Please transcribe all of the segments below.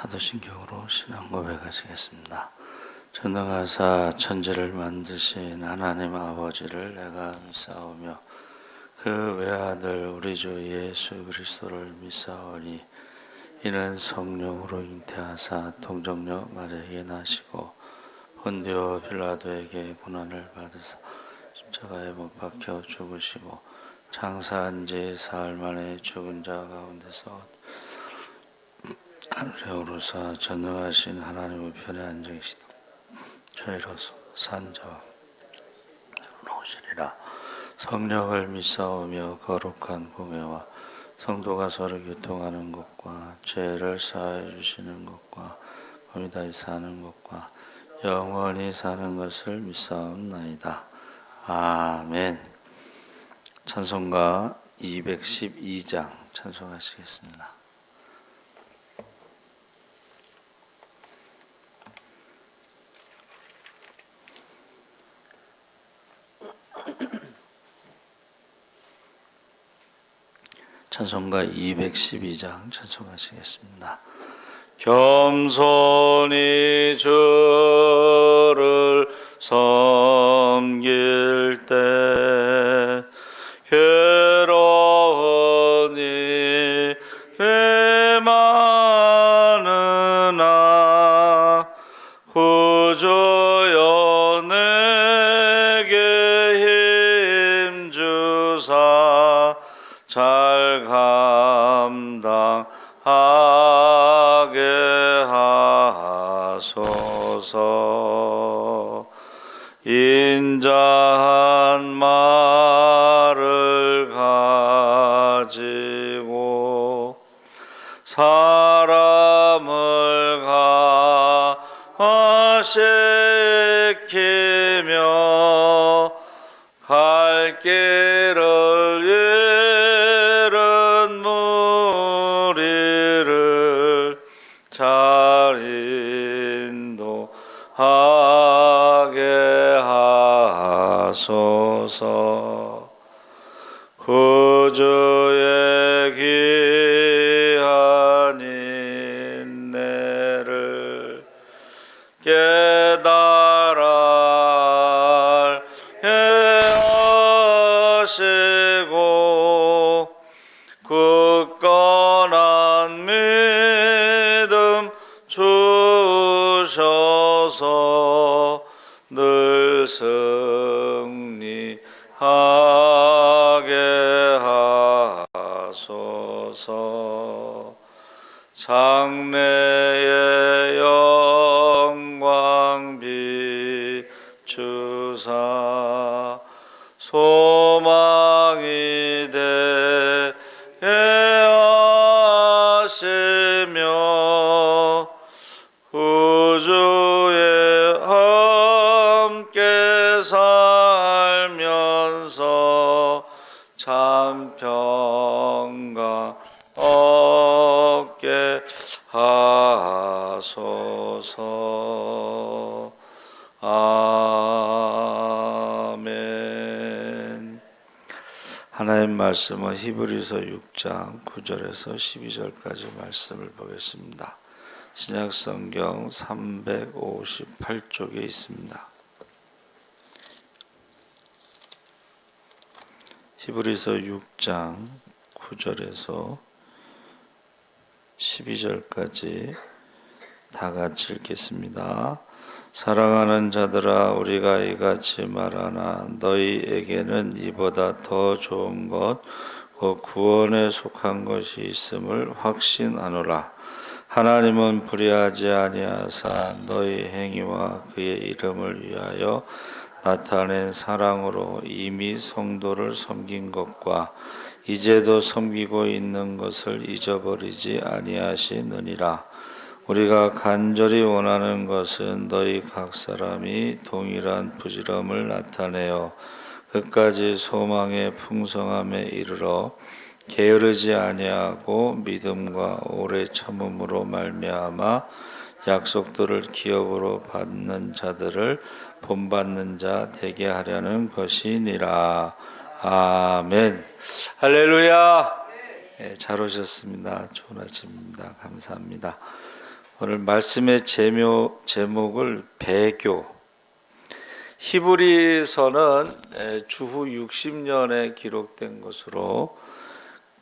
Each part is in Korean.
사도신경으로 신앙 고백하시겠습니다. 전능하사 천지를 만드신 하나님 아버지를 내가 믿사오며 그 외아들 우리 주 예수 그리스도를 믿사오니 이는 성령으로 잉태하사 동정녀 마리아에게 나시고 본디오 빌라도에게 고난을 받으사 십자가에 못 박혀 죽으시고 장사한 지 사흘 만에 죽은 자 가운데서 하늘에 오르사 전능하신 하나님의 편에 앉아 계시다. 저희로서 산자와 오시리라. 성령을 믿사오며 거룩한 공회와 성도가 서로 교통하는 것과 죄를 사하여 주시는 것과 범이 다시 사는 것과 영원히 사는 것을 믿사옵나이다. 아멘. 찬송가 212장 찬송하시겠습니다. 찬송가 212장 찬송하시겠습니다. 겸손히 주를 섬길 때 괴로운 일에 많으나 구주여 내게 힘주사 잘 감당하게 하소서. 인자한 말을 가지고 사람을 감화시키며 갈 길을 잃은 무리를 잘 인도하게 하소서. 구주의 귀한 인내를 깨달아 하시고 굳건한 믿음 주셔서 늘 승리하게 하소서. 장래의 영광 비추사 소망이 되게 하시며 구주의 함께 살면서 참 평강 얻게 하소서. 아멘. 하나님 말씀은 히브리서 6장 9절에서 12절까지 말씀을 보겠습니다. 신약성경 358쪽에 있습니다. 히브리서 6장 9절에서 12절까지 다 같이 읽겠습니다. 사랑하는 자들아, 우리가 이같이 말하나 너희에게는 이보다 더 좋은 것, 그 구원에 속한 것이 있음을 확신하노라. 하나님은 불의하지 아니하사 너희 행위와 그의 이름을 위하여 나타낸 사랑으로 이미 성도를 섬긴 것과 이제도 섬기고 있는 것을 잊어버리지 아니하시느니라. 우리가 간절히 원하는 것은 너희 각 사람이 동일한 부지런함을 나타내어 끝까지 소망의 풍성함에 이르러 게으르지 아니하고 믿음과 오래 참음으로 말미암아 약속들을 기업으로 받는 자들을 본받는 자 되게 하려는 것이니라. 아멘. 할렐루야. 잘 오셨습니다. 좋은 아침입니다. 감사합니다. 오늘 말씀의 제목을 배교. 히브리서는 주후 60년에 기록된 것으로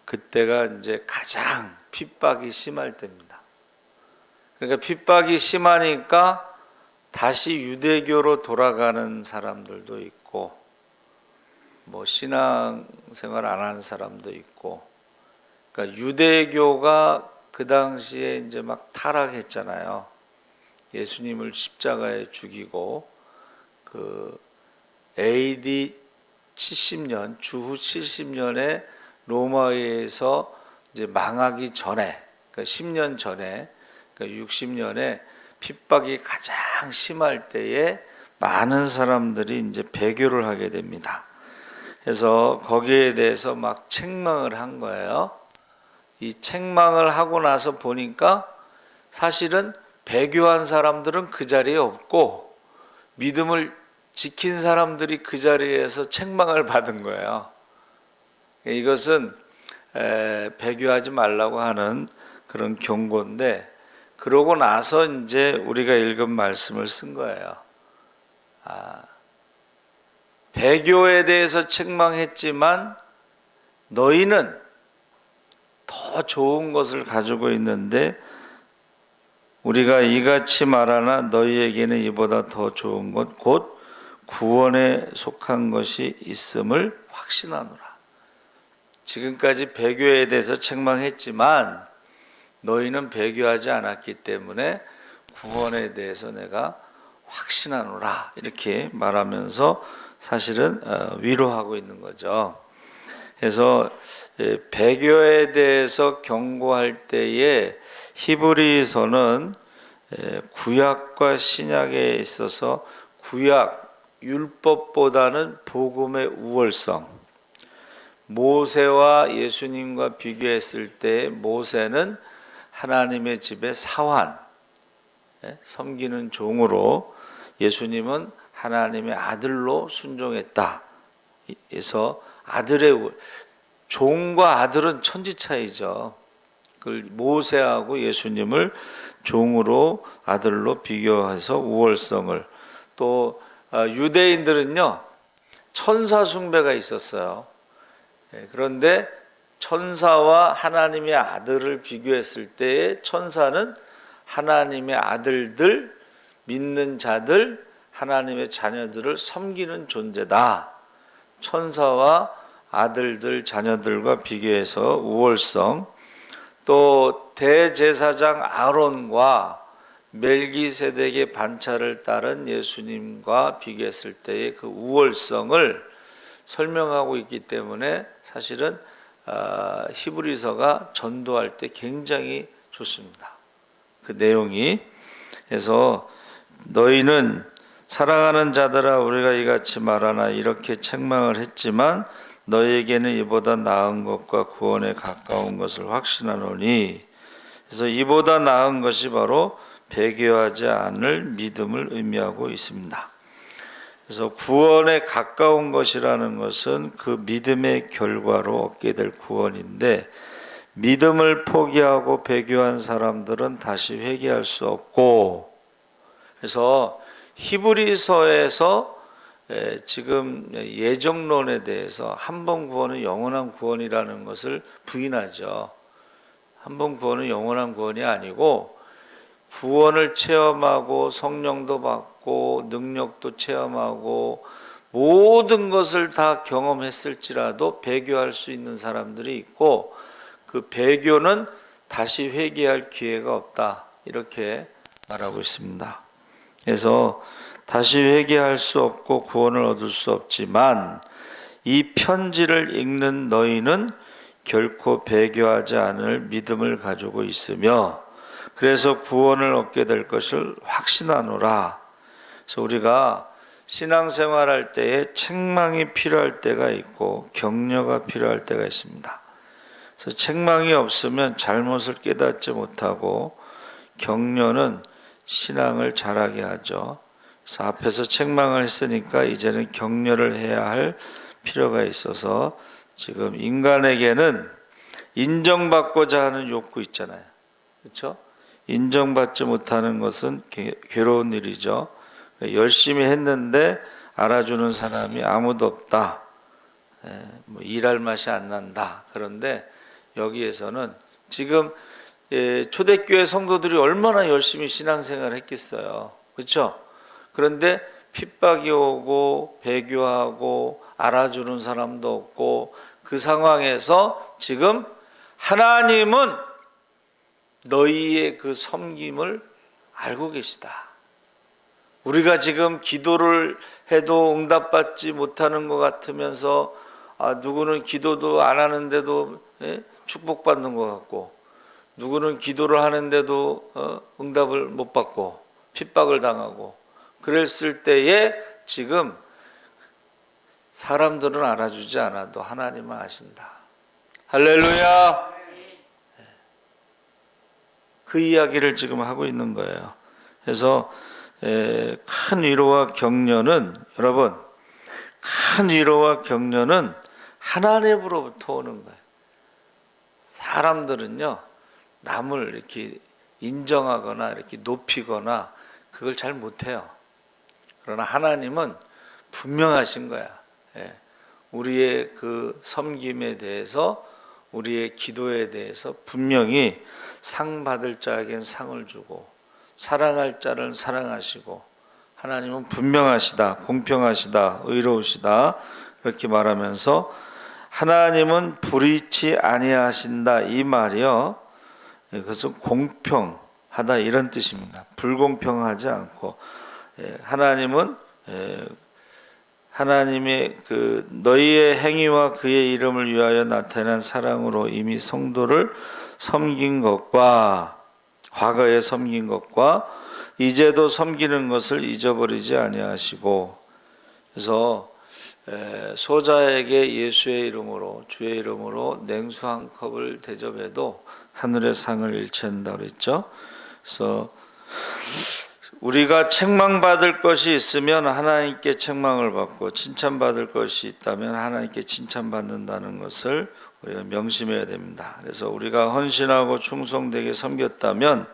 그때가 이제 가장 핍박이 심할 때입니다. 그러니까 핍박이 심하니까 다시 유대교로 돌아가는 사람들도 있고, 뭐 신앙생활 안 하는 사람도 있고, 그러니까 유대교가 그 당시에 이제 막 타락했잖아요. 예수님을 십자가에 죽이고, 그 AD 70년, 주후 70년에 로마에서 이제 망하기 전에, 그러니까 10년 전에, 그러니까 60년에 핍박이 가장 심할 때에 많은 사람들이 이제 배교를 하게 됩니다. 그래서 거기에 대해서 막 책망을 한 거예요. 이 책망을 하고 나서 보니까 사실은 배교한 사람들은 그 자리에 없고 믿음을 지킨 사람들이 그 자리에서 책망을 받은 거예요. 이것은 배교하지 말라고 하는 그런 경고인데, 그러고 나서 이제 우리가 읽은 말씀을 쓴 거예요. 배교에 대해서 책망했지만 너희는 더 좋은 것을 가지고 있는데 우리가 이같이 말하나 너희에게는 이보다 더 좋은 것 곧 구원에 속한 것이 있음을 확신하노라. 지금까지 배교에 대해서 책망했지만 너희는 배교하지 않았기 때문에 구원에 대해서 내가 확신하노라, 이렇게 말하면서 사실은 위로하고 있는 거죠. 그래서 배교에 대해서 경고할 때에 히브리서는 구약과 신약에 있어서 구약 율법보다는 복음의 우월성, 모세와 예수님과 비교했을 때 모세는 하나님의 집의 사환, 섬기는 종으로, 예수님은 하나님의 아들로 순종했다. 그래서 종과 아들은 천지 차이죠. 그 모세하고 예수님을 종으로, 아들로 비교해서 우월성을. 또 유대인들은요, 천사 숭배가 있었어요. 그런데 천사와 하나님의 아들을 비교했을 때에 천사는 하나님의 아들들, 믿는 자들, 하나님의 자녀들을 섬기는 존재다. 천사와 아들들, 자녀들과 비교해서 우월성. 또 대제사장 아론과 멜기세덱의 반차를 따른 예수님과 비교했을 때의 그 우월성을 설명하고 있기 때문에 사실은 히브리서가 전도할 때 굉장히 좋습니다. 그 내용이. 그래서 너희는 사랑하는 자들아 우리가 이같이 말하나 이렇게 책망을 했지만 너희에게는 이보다 나은 것과 구원에 가까운 것을 확신하노니, 그래서 이보다 나은 것이 바로 배교하지 않을 믿음을 의미하고 있습니다. 그래서 구원에 가까운 것이라는 것은 그 믿음의 결과로 얻게 될 구원인데, 믿음을 포기하고 배교한 사람들은 다시 회개할 수 없고, 그래서 히브리서에서 지금 예정론에 대해서 한 번 구원은 영원한 구원이라는 것을 부인하죠. 한 번 구원은 영원한 구원이 아니고 구원을 체험하고 성령도 받고 능력도 체험하고 모든 것을 다 경험했을지라도 배교할 수 있는 사람들이 있고, 그 배교는 다시 회개할 기회가 없다, 이렇게 말하고 있습니다. 그래서 다시 회개할 수 없고 구원을 얻을 수 없지만 이 편지를 읽는 너희는 결코 배교하지 않을 믿음을 가지고 있으며 그래서 구원을 얻게 될 것을 확신하노라. 그래서 우리가 신앙생활할 때에 책망이 필요할 때가 있고 격려가 필요할 때가 있습니다. 그래서 책망이 없으면 잘못을 깨닫지 못하고, 격려는 신앙을 자라게 하죠. 그래서 앞에서 책망을 했으니까 이제는 격려를 해야 할 필요가 있어서, 지금 인간에게는 인정받고자 하는 욕구 있잖아요. 그렇죠? 인정받지 못하는 것은 괴로운 일이죠. 열심히 했는데 알아주는 사람이 아무도 없다. 뭐 일할 맛이 안 난다. 그런데 여기에서는 지금 초대교회 성도들이 얼마나 열심히 신앙생활을 했겠어요. 그렇죠? 그런데 핍박이 오고 배교하고 알아주는 사람도 없고 그 상황에서 지금 하나님은 너희의 그 섬김을 알고 계시다. 우리가 지금 기도를 해도 응답받지 못하는 것 같으면서 누구는 기도도 안 하는데도 축복받는 것 같고 누구는 기도를 하는데도 응답을 못 받고 핍박을 당하고 그랬을 때에 지금 사람들은 알아주지 않아도 하나님은 아신다. 할렐루야. 그 이야기를 지금 하고 있는 거예요. 그래서 큰 위로와 격려는 여러분 큰 위로와 격려는 하나님으로부터 오는 거예요. 사람들은요 남을 이렇게 인정하거나 이렇게 높이거나 그걸 잘 못해요. 그러나 하나님은 분명하신 거야. 우리의 그 섬김에 대해서 우리의 기도에 대해서 분명히 상 받을 자에겐 상을 주고 사랑할 자를 사랑하시고 하나님은 분명하시다, 공평하시다, 의로우시다 이렇게 말하면서 하나님은 불의치 아니하신다 이 말이요. 그것은 공평하다 이런 뜻입니다. 불공평하지 않고 하나님은 하나님의 그 너희의 행위와 그의 이름을 위하여 나타난 사랑으로 이미 성도를 섬긴 것과 과거에 섬긴 것과 이제도 섬기는 것을 잊어버리지 아니하시고 그래서 소자에게 예수의 이름으로 주의 이름으로 냉수 한 컵을 대접해도 하늘의 상을 일체한다고 그랬죠. 그래서 우리가 책망받을 것이 있으면 하나님께 책망을 받고 칭찬받을 것이 있다면 하나님께 칭찬받는다는 것을 우리가 명심해야 됩니다. 그래서 우리가 헌신하고 충성되게 섬겼다면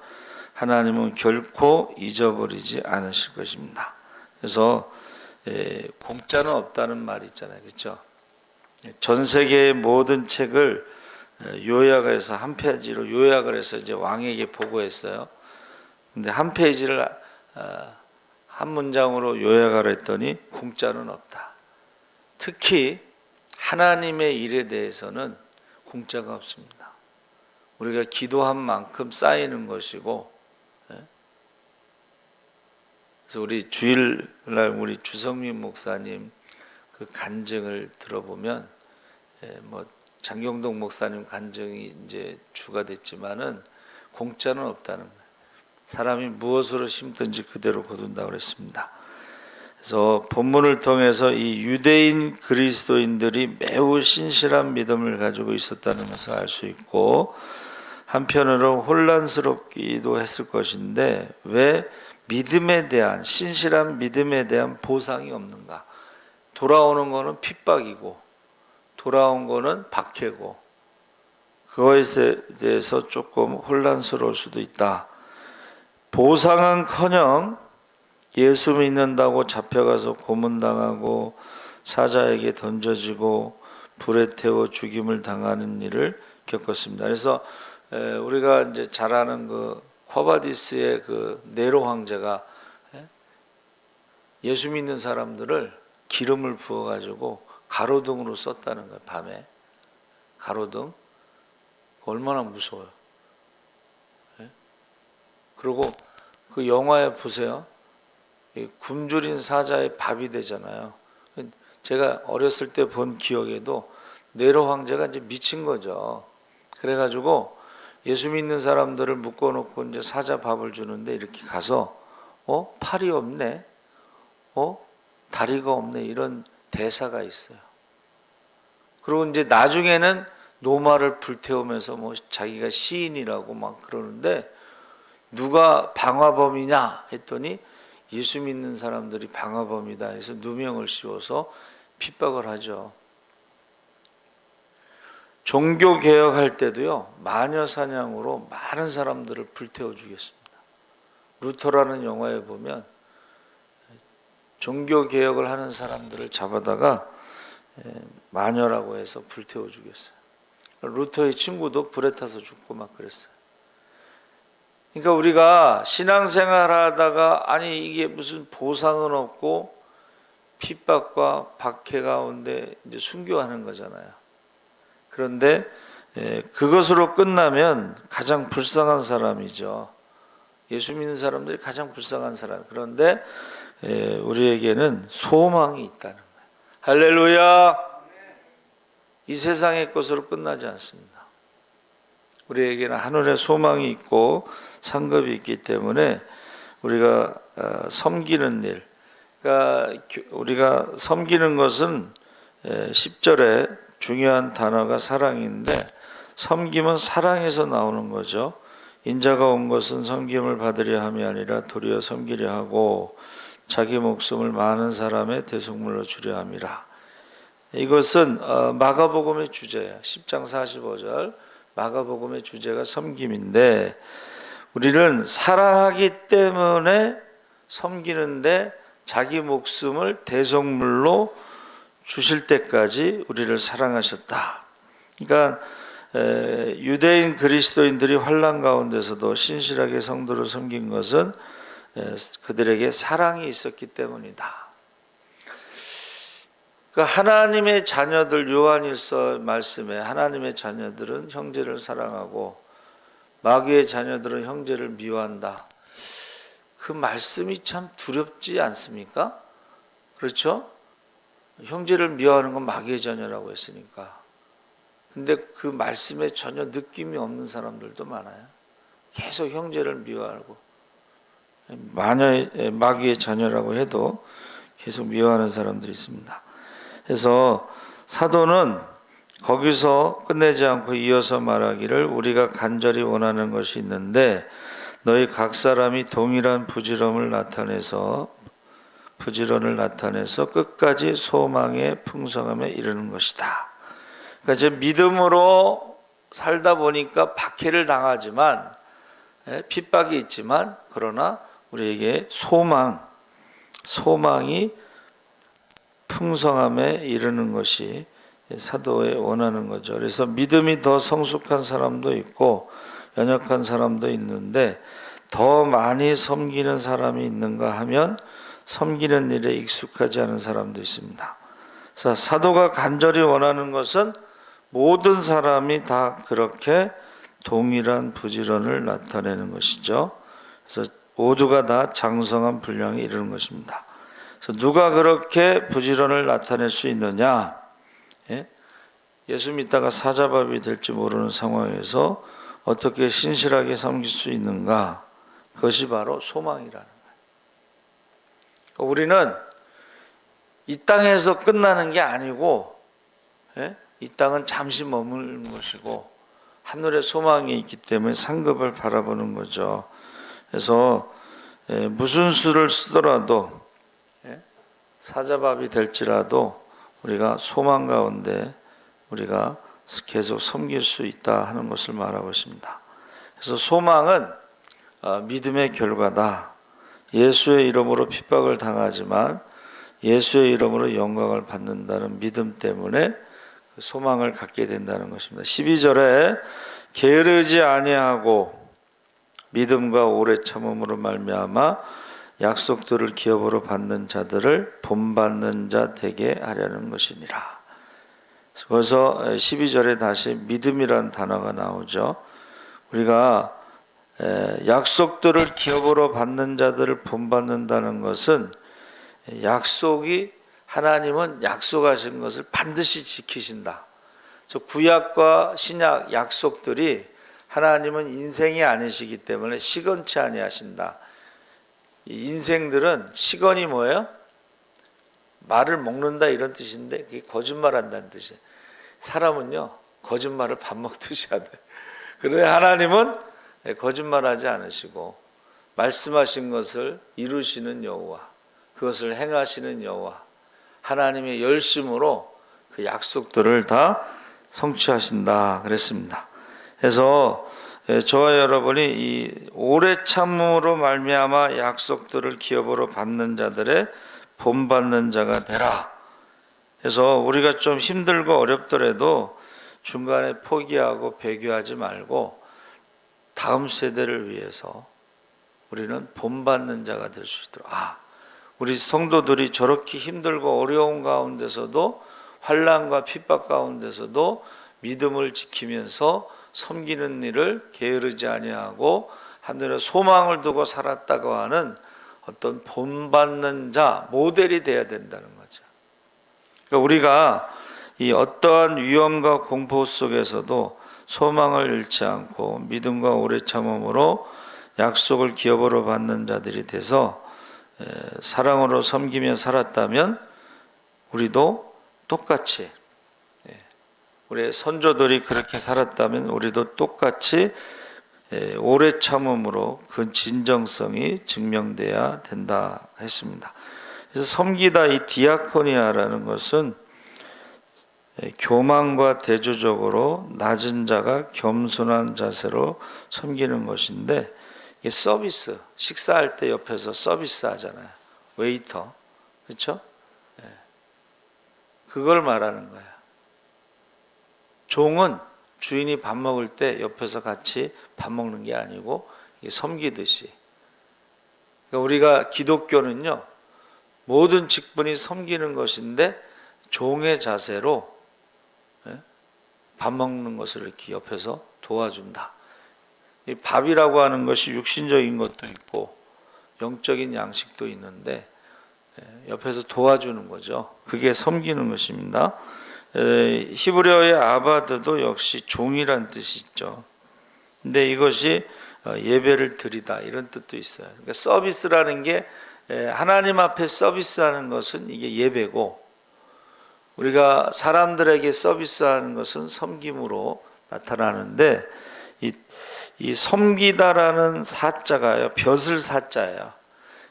하나님은 결코 잊어버리지 않으실 것입니다. 그래서 공짜는 없다는 말이 있잖아요. 그렇죠? 전 세계의 모든 책을 요약해서 한 페이지로 요약을 해서 이제 왕에게 보고했어요. 근데 한 페이지를 한 문장으로 요약하라 했더니 공짜는 없다. 특히 하나님의 일에 대해서는 공짜가 없습니다. 우리가 기도한 만큼 쌓이는 것이고 그래서 우리 주일날 우리 주성민 목사님 그 간증을 들어보면 뭐 장경동 목사님 간증이 이제 주가 됐지만은 공짜는 없다는 거예요. 사람이 무엇으로 심든지 그대로 거둔다고 그랬습니다. 그래서 본문을 통해서 이 유대인 그리스도인들이 매우 신실한 믿음을 가지고 있었다는 것을 알 수 있고 한편으로 혼란스럽기도 했을 것인데 왜 믿음에 대한 신실한 믿음에 대한 보상이 없는가? 돌아오는 거는 핍박이고 돌아온 거는 박해고 그것에 대해서 조금 혼란스러울 수도 있다. 보상은커녕 예수 믿는다고 잡혀가서 고문당하고 사자에게 던져지고 불에 태워 죽임을 당하는 일을 겪었습니다. 그래서 우리가 이제 잘 아는 그 쿼바디스의 그 네로 황제가 예수 믿는 사람들을 기름을 부어가지고 가로등으로 썼다는 거예요. 밤에 가로등 얼마나 무서워요. 그리고 그 영화에 보세요. 굶주린 사자의 밥이 되잖아요. 제가 어렸을 때 본 기억에도 네로 황제가 이제 미친 거죠. 그래가지고 예수 믿는 사람들을 묶어놓고 이제 사자 밥을 주는데 이렇게 가서 팔이 없네, 다리가 없네 이런 대사가 있어요. 그리고 이제 나중에는 노마를 불태우면서 뭐 자기가 시인이라고 막 그러는데 누가 방화범이냐 했더니 예수 믿는 사람들이 방화범이다 해서 누명을 씌워서 핍박을 하죠. 종교 개혁할 때도요, 마녀 사냥으로 많은 사람들을 불태워 주겠습니다. 루터라는 영화에 보면 종교 개혁을 하는 사람들을 잡아다가 마녀라고 해서 불태워 주겠어요. 루터의 친구도 불에 타서 죽고 막 그랬어요. 그러니까 우리가 신앙생활 하다가 아니 이게 무슨 보상은 없고 핍박과 박해 가운데 이제 순교하는 거잖아요. 그런데 그것으로 끝나면 가장 불쌍한 사람이죠. 예수 믿는 사람들이 가장 불쌍한 사람. 그런데 우리에게는 소망이 있다는 거예요. 할렐루야. 이 세상의 것으로 끝나지 않습니다. 우리에게는 하늘의 소망이 있고 상급이 있기 때문에 우리가 섬기는 일, 그러니까 우리가 섬기는 것은 10절에 중요한 단어가 사랑인데, 섬김은 사랑에서 나오는 거죠. 인자가 온 것은 섬김을 받으려 함이 아니라 도리어 섬기려 하고 자기 목숨을 많은 사람의 대속물로 주려 함이라. 이것은 마가복음의 주제예요. 10장 45절 마가복음의 주제가 섬김인데, 우리는 사랑하기 때문에 섬기는데 자기 목숨을 대속물로 주실 때까지 우리를 사랑하셨다. 그러니까 유대인 그리스도인들이 환난 가운데서도 신실하게 성도를 섬긴 것은 그들에게 사랑이 있었기 때문이다. 그러니까 하나님의 자녀들, 요한일서 말씀에 하나님의 자녀들은 형제를 사랑하고 마귀의 자녀들은 형제를 미워한다. 그 말씀이 참 두렵지 않습니까? 그렇죠? 형제를 미워하는 건 마귀의 자녀라고 했으니까. 근데 그 말씀에 전혀 느낌이 없는 사람들도 많아요. 계속 형제를 미워하고 마귀의 자녀라고 해도 계속 미워하는 사람들이 있습니다. 그래서 사도는 거기서 끝내지 않고 이어서 말하기를 우리가 간절히 원하는 것이 있는데 너희 각 사람이 동일한 부지런을 나타내서 끝까지 소망의 풍성함에 이르는 것이다. 그러니까 이제 믿음으로 살다 보니까 박해를 당하지만 핍박이 있지만 그러나 우리에게 소망이 풍성함에 이르는 것이 사도의 원하는 거죠. 그래서 믿음이 더 성숙한 사람도 있고 연약한 사람도 있는데 더 많이 섬기는 사람이 있는가 하면 섬기는 일에 익숙하지 않은 사람도 있습니다. 그래서 사도가 간절히 원하는 것은 모든 사람이 다 그렇게 동일한 부지런을 나타내는 것이죠. 그래서 모두가 다 장성한 분량에 이르는 것입니다. 그래서 누가 그렇게 부지런을 나타낼 수 있느냐? 예수 믿다가 사자밥이 될지 모르는 상황에서 어떻게 신실하게 섬길 수 있는가? 그것이 바로 소망이라는 거예요. 그러니까 우리는 이 땅에서 끝나는 게 아니고 이 땅은 잠시 머무는 것이고 하늘에 소망이 있기 때문에 상급을 바라보는 거죠. 그래서 무슨 수를 쓰더라도 사자밥이 될지라도 우리가 소망 가운데 우리가 계속 섬길 수 있다 하는 것을 말하고 있습니다. 그래서 소망은 믿음의 결과다. 예수의 이름으로 핍박을 당하지만 예수의 이름으로 영광을 받는다는 믿음 때문에 그 소망을 갖게 된다는 것입니다. 12절에 게으르지 아니하고 믿음과 오래 참음으로 말미암아 약속들을 기업으로 받는 자들을 본받는 자 되게 하려는 것이니라. 그래서 12절에 다시 믿음이라는 단어가 나오죠. 우리가 약속들을 기업으로 받는 자들을 본받는다는 것은 약속이 하나님은 약속하신 것을 반드시 지키신다. 구약과 신약 약속들이 하나님은 인생이 아니시기 때문에 시건치 아니하신다. 인생들은 시건이 뭐예요? 말을 먹는다 이런 뜻인데 그게 거짓말한다는 뜻이에요. 사람은요 거짓말을 밥 먹듯이 하네. 그런데 하나님은 거짓말하지 않으시고 말씀하신 것을 이루시는 여호와, 그것을 행하시는 여호와, 하나님의 열심으로 그 약속들을 다 성취하신다 그랬습니다. 그래서 저와 여러분이 이 오래 참음으로 말미암아 약속들을 기업으로 받는 자들의 본받는 자가 되라. 그래서 우리가 좀 힘들고 어렵더라도 중간에 포기하고 배교하지 말고 다음 세대를 위해서 우리는 본받는 자가 될 수 있도록, 우리 성도들이 저렇게 힘들고 어려운 가운데서도, 환난과 핍박 가운데서도 믿음을 지키면서 섬기는 일을 게으르지 아니하고 하늘에 소망을 두고 살았다고 하는 어떤 본받는 자, 모델이 돼야 된다는 거죠. 그러니까 우리가 이 어떠한 위험과 공포 속에서도 소망을 잃지 않고 믿음과 오래 참음으로 약속을 기업으로 받는 자들이 돼서 사랑으로 섬기며 살았다면 우리도 똑같이, 우리의 선조들이 그렇게 살았다면 우리도 똑같이 오래 참음으로 그 진정성이 증명돼야 된다 했습니다. 그래서 섬기다, 이 디아코니아라는 것은 교만과 대조적으로 낮은 자가 겸손한 자세로 섬기는 것인데, 이게 서비스, 식사할 때 옆에서 서비스 하잖아요. 웨이터, 그렇죠? 그걸 말하는 거예요. 종은 주인이 밥 먹을 때 옆에서 같이 밥 먹는 게 아니고 섬기듯이. 그러니까 우리가 기독교는요, 모든 직분이 섬기는 것인데 종의 자세로 밥 먹는 것을 이렇게 옆에서 도와준다. 이 밥이라고 하는 것이 육신적인 것도 있고 영적인 양식도 있는데 옆에서 도와주는 거죠. 그게 섬기는 것입니다. 히브리어의 아바드도 역시 종이란 뜻이 있죠. 근데 이것이 예배를 드리다 이런 뜻도 있어요. 그러니까 서비스라는 게, 하나님 앞에 서비스하는 것은 이게 예배고, 우리가 사람들에게 서비스하는 것은 섬김으로 나타나는데, 이 섬기다라는 사자가요, 벼슬 사자예요.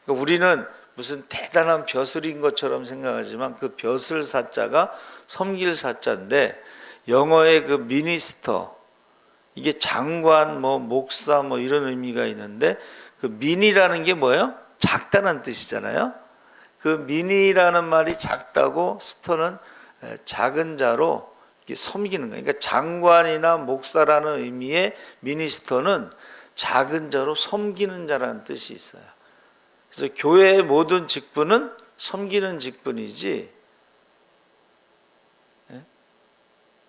그러니까 우리는 무슨 대단한 벼슬인 것처럼 생각하지만 그 벼슬 사자가 섬길 사자인데, 영어의 그 미니스터, 이게 장관, 목사, 이런 의미가 있는데, 그 미니라는 게 뭐예요? 작다는 뜻이잖아요. 그 미니라는 말이 작다고, 스터는 작은 자로 섬기는 거예요. 그러니까 장관이나 목사라는 의미의 미니스터는 작은 자로 섬기는 자라는 뜻이 있어요. 그래서 교회의 모든 직분은 섬기는 직분이지.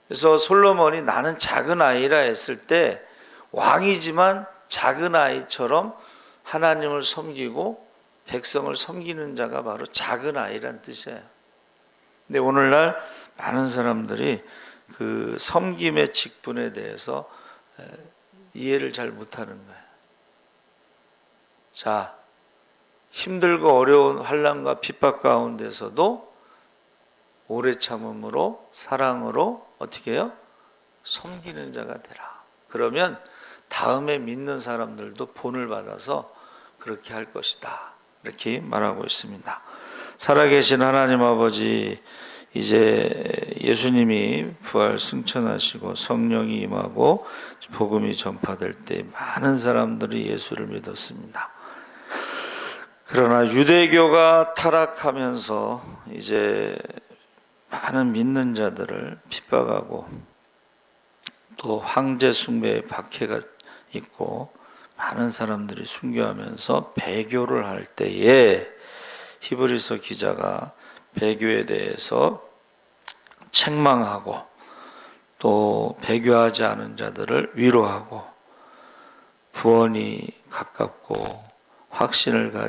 그래서 솔로몬이 나는 작은 아이라 했을 때, 왕이지만 작은 아이처럼 하나님을 섬기고 백성을 섬기는 자가 바로 작은 아이란 뜻이에요. 근데 오늘날 많은 사람들이 그 섬김의 직분에 대해서 이해를 잘 못하는 거예요. 자, 힘들고 어려운 환난과 핍박 가운데서도 오래 참음으로, 사랑으로 어떻게 해요? 섬기는 자가 되라. 그러면 다음에 믿는 사람들도 본을 받아서 그렇게 할 것이다. 이렇게 말하고 있습니다. 살아계신 하나님 아버지, 이제 예수님이 부활 승천하시고 성령이 임하고 복음이 전파될 때 많은 사람들이 예수를 믿었습니다. 그러나 유대교가 타락하면서 이제 많은 믿는 자들을 핍박하고 또 황제 숭배의 박해가 있고 많은 사람들이 순교하면서 배교를 할 때에 히브리서 기자가 배교에 대해서 책망하고 또 배교하지 않은 자들을 위로하고 구원이 가깝고 확신을 가지고